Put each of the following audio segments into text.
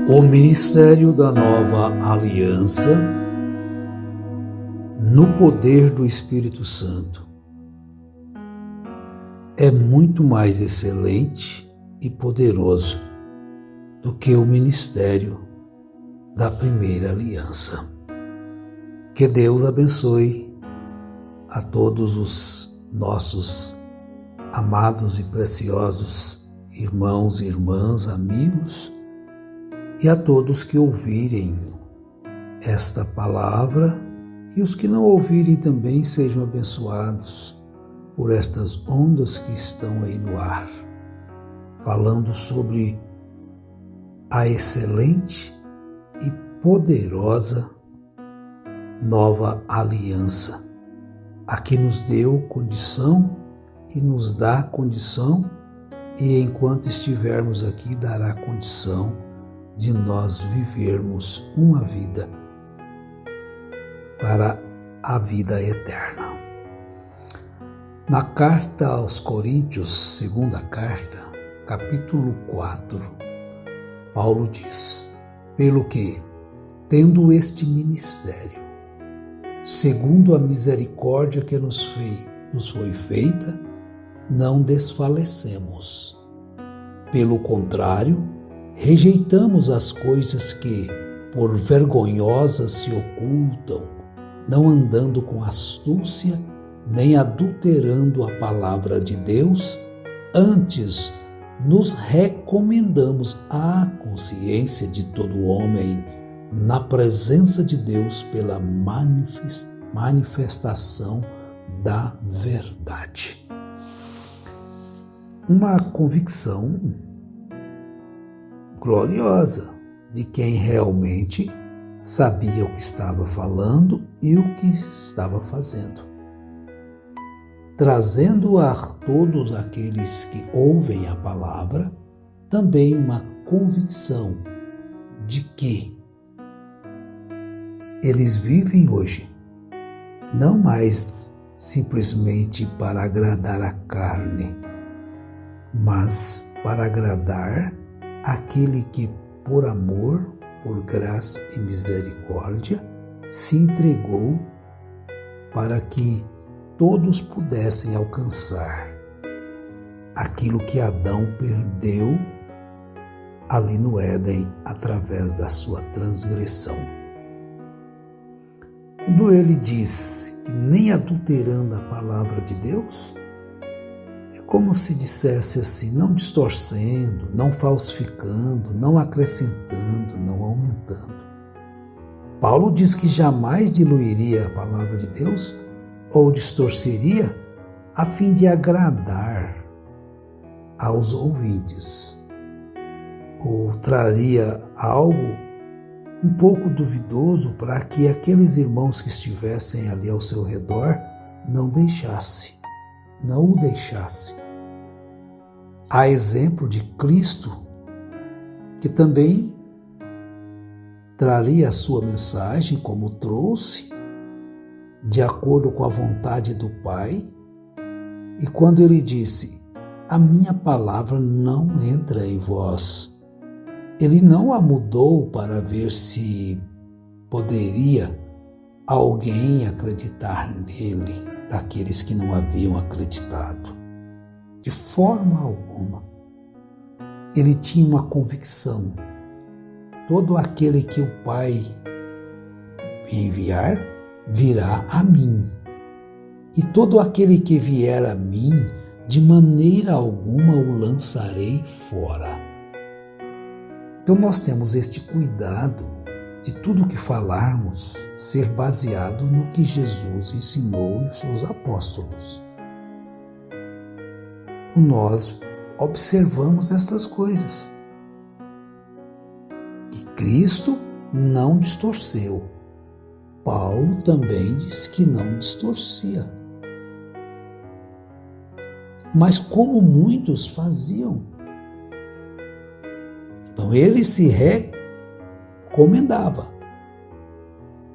O ministério da nova aliança no poder do Espírito Santo é muito mais excelente e poderoso do que o ministério da primeira aliança. Que Deus abençoe a todos os nossos amados e preciosos irmãos e irmãs, amigos, e a todos que ouvirem esta palavra, e os que não ouvirem também sejam abençoados por estas ondas que estão aí no ar, falando sobre a excelente e poderosa nova aliança, a que nos deu condição e nos dá condição, e enquanto estivermos aqui dará condição de nós vivermos uma vida para a vida eterna. Na carta aos Coríntios, segunda carta, capítulo 4, Paulo diz: pelo que, tendo este ministério, segundo a misericórdia que nos foi feita, não desfalecemos. Pelo contrário, rejeitamos as coisas que, por vergonhosas, se ocultam, não andando com astúcia, nem adulterando a palavra de Deus, antes nos recomendamos à consciência de todo homem na presença de Deus pela manifestação da verdade. Uma convicção gloriosa de quem realmente sabia o que estava falando e o que estava fazendo, trazendo a todos aqueles que ouvem a palavra também uma convicção de que eles vivem hoje não mais simplesmente para agradar a carne, mas para agradar aquele que, por amor, por graça e misericórdia, se entregou para que todos pudessem alcançar aquilo que Adão perdeu ali no Éden através da sua transgressão. Quando ele diz que nem adulterando a palavra de Deus, é como se dissesse assim, não distorcendo, não falsificando, não acrescentando, não aumentando. Paulo diz que jamais diluiria a palavra de Deus ou distorceria a fim de agradar aos ouvintes, ou traria algo um pouco duvidoso para que aqueles irmãos que estivessem ali ao seu redor não o deixasse. A exemplo de Cristo, que também traria a sua mensagem como trouxe, de acordo com a vontade do Pai, e quando ele disse: a minha palavra não entra em vós, ele não a mudou para ver se poderia alguém acreditar nele, daqueles que não haviam acreditado. De forma alguma. Ele tinha uma convicção: todo aquele que o Pai enviar virá a mim, e todo aquele que vier a mim, de maneira alguma o lançarei fora. Então nós temos este cuidado de tudo que falarmos ser baseado no que Jesus ensinou e os seus apóstolos. Nós observamos estas coisas, que Cristo não distorceu. Paulo também diz que não distorcia. Mas como muitos faziam, então ele se recomendava.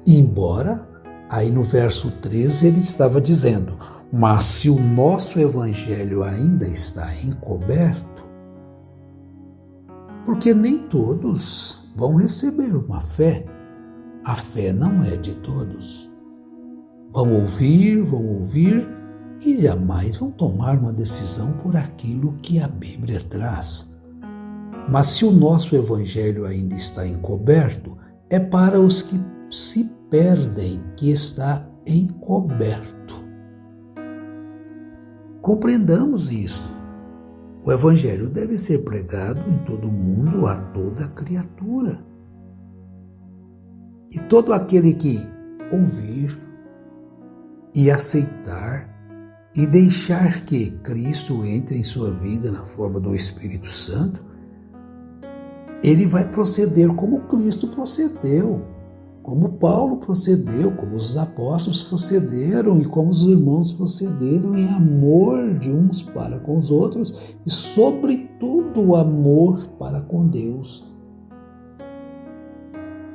Embora, aí no verso 13 ele estava dizendo: mas se o nosso evangelho ainda está encoberto, Porque nem todos vão receber uma fé. A fé não é de todos. Vão ouvir e jamais vão tomar uma decisão por aquilo que a Bíblia traz. Mas se o nosso evangelho ainda está encoberto, é para os que se perdem que está encoberto. Compreendamos isso. O evangelho deve ser pregado em todo o mundo a toda criatura. E todo aquele que ouvir e aceitar e deixar que Cristo entre em sua vida na forma do Espírito Santo, ele vai proceder como Cristo procedeu, como Paulo procedeu, como os apóstolos procederam e como os irmãos procederam em amor de uns para com os outros e, sobretudo, o amor para com Deus.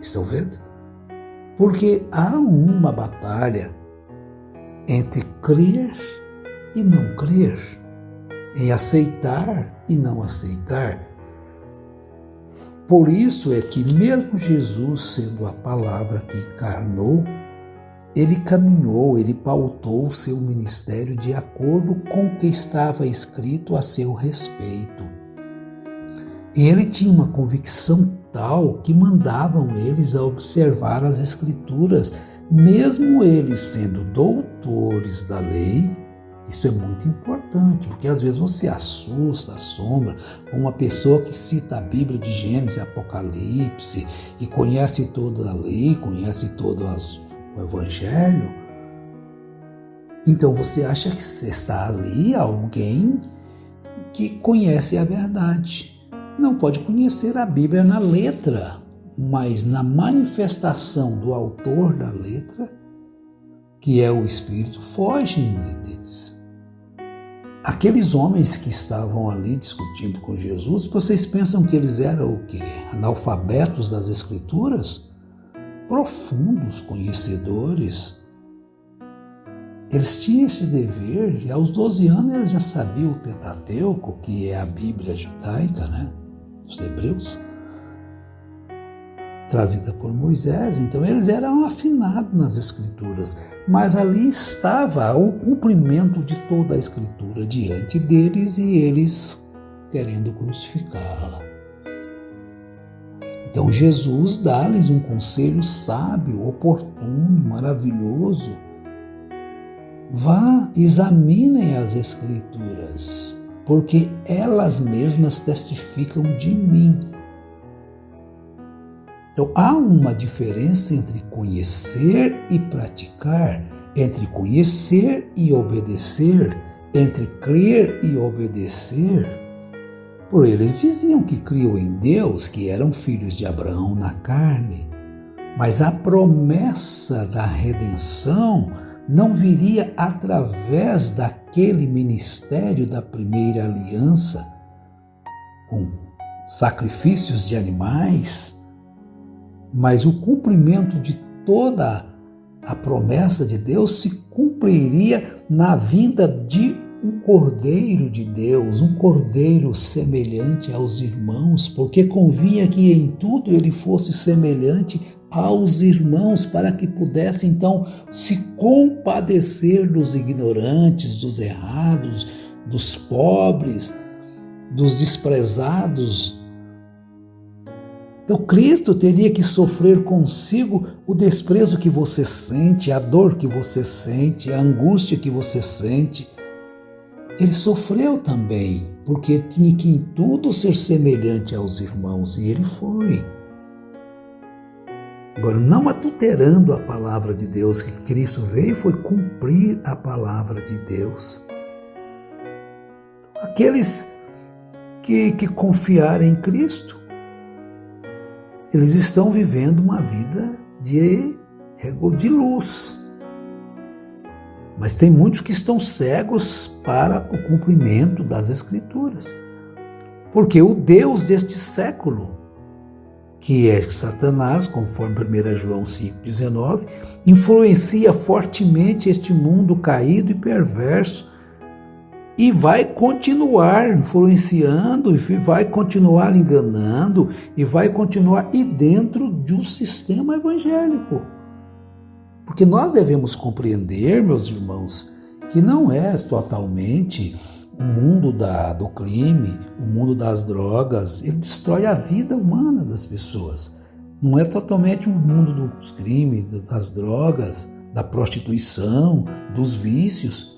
Estão vendo? Porque há uma batalha entre crer e não crer, em aceitar e não aceitar. Por isso é que mesmo Jesus, sendo a palavra que encarnou, ele caminhou, ele pautou o seu ministério de acordo com o que estava escrito a seu respeito. E ele tinha uma convicção tal que mandavam eles a observar as Escrituras, mesmo eles sendo doutores da lei. Isso é muito importante, porque às vezes você assombra com uma pessoa que cita a Bíblia de Gênesis e Apocalipse e conhece toda a lei, conhece todo o Evangelho. Então você acha que você está ali alguém que conhece a verdade. Não pode conhecer a Bíblia na letra, mas na manifestação do autor da letra, que é o Espírito, fogem deles. Aqueles homens que estavam ali discutindo com Jesus, vocês pensam que eles eram o quê? Analfabetos das Escrituras? Profundos conhecedores. Eles tinham esse dever, e aos 12 anos eles já sabiam o Pentateuco, que é a Bíblia judaica, né? Os hebreus, trazida por Moisés. Então eles eram afinados nas Escrituras, mas ali estava o cumprimento de toda a Escritura diante deles e eles querendo crucificá-la. Então Jesus dá-lhes um conselho sábio, oportuno, maravilhoso. Vá, examinem as Escrituras, porque elas mesmas testificam de mim. Então, há uma diferença entre conhecer e praticar, entre conhecer e obedecer, entre crer e obedecer. Por eles diziam que criam em Deus, que eram filhos de Abraão na carne, mas a promessa da redenção não viria através daquele ministério da primeira aliança, com sacrifícios de animais, mas o cumprimento de toda a promessa de Deus se cumpriria na vinda de um Cordeiro de Deus, um Cordeiro semelhante aos irmãos, porque convinha que em tudo ele fosse semelhante aos irmãos, para que pudesse então se compadecer dos ignorantes, dos errados, dos pobres, dos desprezados. Então Cristo teria que sofrer consigo o desprezo que você sente, a dor que você sente, a angústia que você sente. Ele sofreu também, porque ele tinha que em tudo ser semelhante aos irmãos, e ele foi. Agora, não adulterando a palavra de Deus, que Cristo veio foi cumprir a palavra de Deus. Aqueles que confiarem em Cristo, eles estão vivendo uma vida de luz. Mas tem muitos que estão cegos para o cumprimento das Escrituras. Porque o Deus deste século, que é Satanás, conforme 1 João 5,19, influencia fortemente este mundo caído e perverso, e vai continuar influenciando, e vai continuar enganando, e vai continuar dentro de um sistema evangélico. Porque nós devemos compreender, meus irmãos, que não é totalmente o mundo do crime, o mundo das drogas. Ele destrói a vida humana das pessoas. Não é totalmente o mundo dos crimes, das drogas, da prostituição, dos vícios,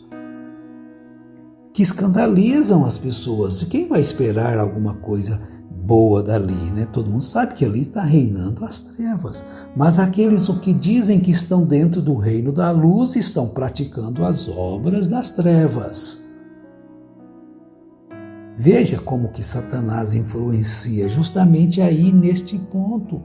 que escandalizam as pessoas. E quem vai esperar alguma coisa boa dali, né? Todo mundo sabe que ali está reinando as trevas. Mas aqueles que dizem que estão dentro do reino da luz estão praticando as obras das trevas. Veja como que Satanás influencia justamente aí neste ponto.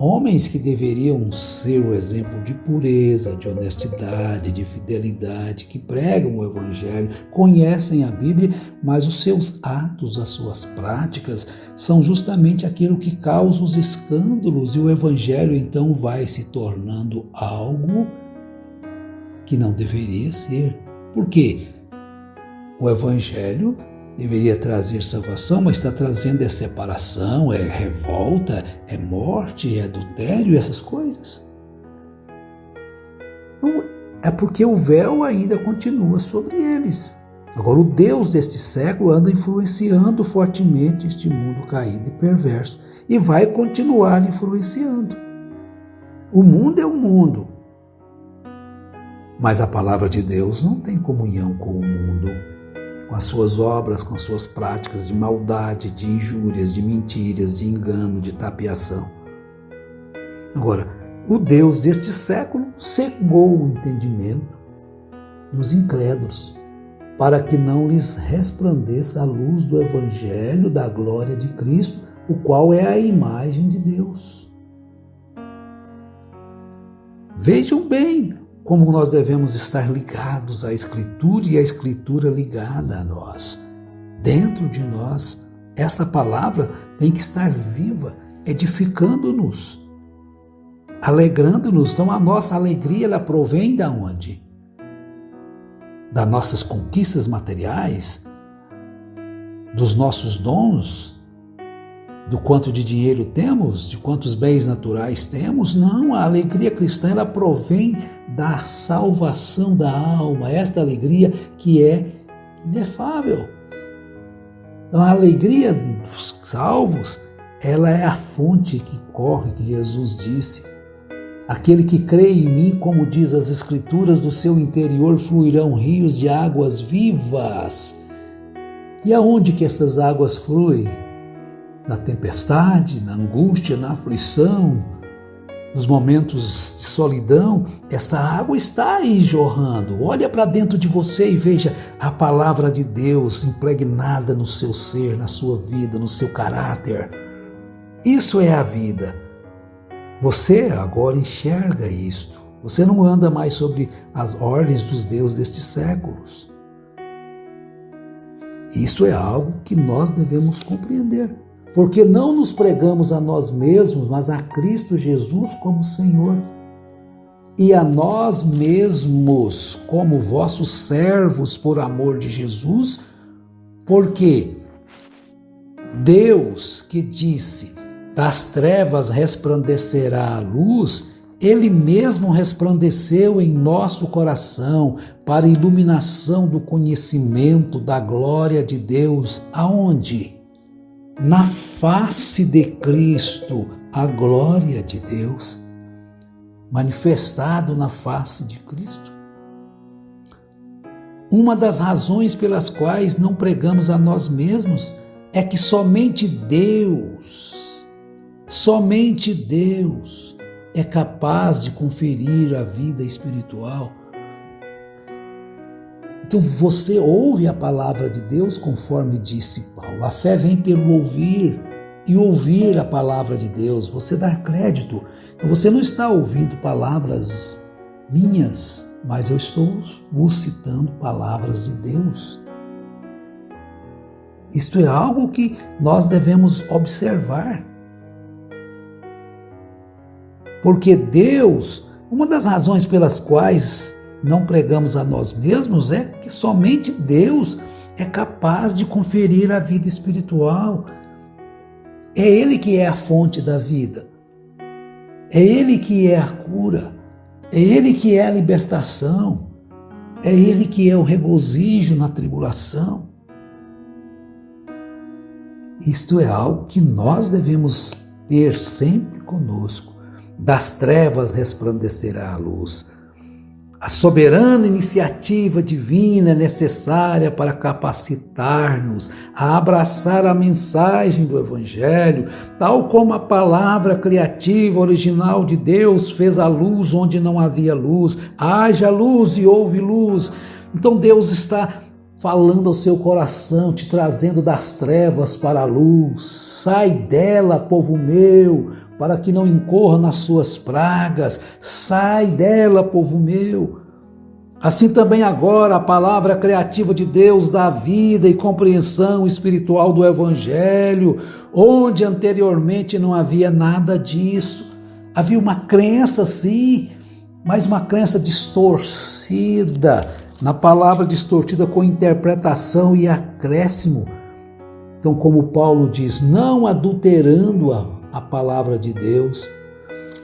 Homens que deveriam ser o exemplo de pureza, de honestidade, de fidelidade, que pregam o Evangelho, conhecem a Bíblia, mas os seus atos, as suas práticas, são justamente aquilo que causa os escândalos, e o Evangelho então vai se tornando algo que não deveria ser. Por quê? O Evangelho deveria trazer salvação, mas está trazendo separação, revolta, morte, adultério, essas coisas. Então, é porque o véu ainda continua sobre eles. Agora, o Deus deste século anda influenciando fortemente este mundo caído e perverso e vai continuar influenciando. O mundo é o mundo, mas a palavra de Deus não tem comunhão com o mundo, com as suas obras, com as suas práticas de maldade, de injúrias, de mentiras, de engano, de tapiação. Agora, o Deus deste século cegou o entendimento dos incrédulos, para que não lhes resplandeça a luz do Evangelho da glória de Cristo, o qual é a imagem de Deus. Vejam bem como nós devemos estar ligados à Escritura e a Escritura ligada a nós. Dentro de nós, esta palavra tem que estar viva, edificando-nos, alegrando-nos. Então a nossa alegria, ela provém de onde? Das nossas conquistas materiais, dos nossos dons, do quanto de dinheiro temos, de quantos bens naturais temos. Não, a alegria cristã, ela provém da salvação da alma, esta alegria que é inefável. Então a alegria dos salvos, ela é a fonte que corre, que Jesus disse: aquele que crê em mim, como diz as Escrituras, do seu interior fluirão rios de águas vivas. E aonde que essas águas fluem? Na tempestade, na angústia, na aflição, nos momentos de solidão. Essa água está aí jorrando. Olha para dentro de você e veja a palavra de Deus impregnada no seu ser, na sua vida, no seu caráter. Isso é a vida. Você agora enxerga isto. Você não anda mais sobre as ordens dos deuses destes séculos. Isso é algo que nós devemos compreender. Porque não nos pregamos a nós mesmos, mas a Cristo Jesus como Senhor. E a nós mesmos como vossos servos por amor de Jesus, porque Deus que disse: das trevas resplandecerá a luz, Ele mesmo resplandeceu em nosso coração para a iluminação do conhecimento da glória de Deus. Aonde? Na face de Cristo, a glória de Deus, manifestado na face de Cristo. Uma das razões pelas quais não pregamos a nós mesmos é que somente Deus é capaz de conferir a vida espiritual. Então você ouve a palavra de Deus conforme disse Paulo. A fé vem pelo ouvir, e ouvir a palavra de Deus, você dá crédito. Então você não está ouvindo palavras minhas, mas eu estou vos citando palavras de Deus. Isto é algo que nós devemos observar. Porque Deus, uma das razões pelas quais não pregamos a nós mesmos é que somente Deus é capaz de conferir a vida espiritual. É Ele que é a fonte da vida. É Ele que é a cura. É Ele que é a libertação. É Ele que é o regozijo na tribulação. Isto é algo que nós devemos ter sempre conosco. Das trevas resplandecerá a luz. A soberana iniciativa divina é necessária para capacitar-nos a abraçar a mensagem do Evangelho, tal como a palavra criativa original de Deus fez a luz onde não havia luz. Haja luz e houve luz. Então Deus está falando ao seu coração, te trazendo das trevas para a luz. Sai dela, povo meu, para que não incorra nas suas pragas. Sai dela, povo meu. Assim também agora a palavra criativa de Deus dá vida e compreensão espiritual do Evangelho, onde anteriormente não havia nada disso. Havia uma crença, sim, mas uma crença distorcida, na palavra distorcida com interpretação e acréscimo. Então, como Paulo diz, não adulterando a palavra de Deus.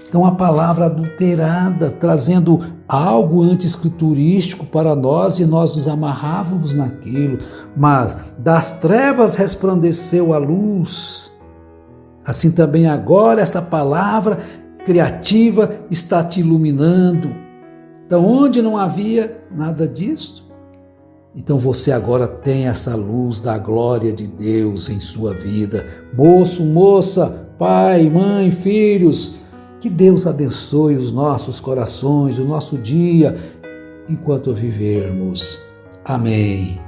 Então, a palavra adulterada, trazendo algo anti-escriturístico para nós, e nós nos amarrávamos naquilo. Mas das trevas resplandeceu a luz. Assim também agora esta palavra criativa está te iluminando. Então, onde não havia nada disso, então você agora tem essa luz da glória de Deus em sua vida. Moço, moça, pai, mãe, filhos, que Deus abençoe os nossos corações, o nosso dia, enquanto vivermos. Amém.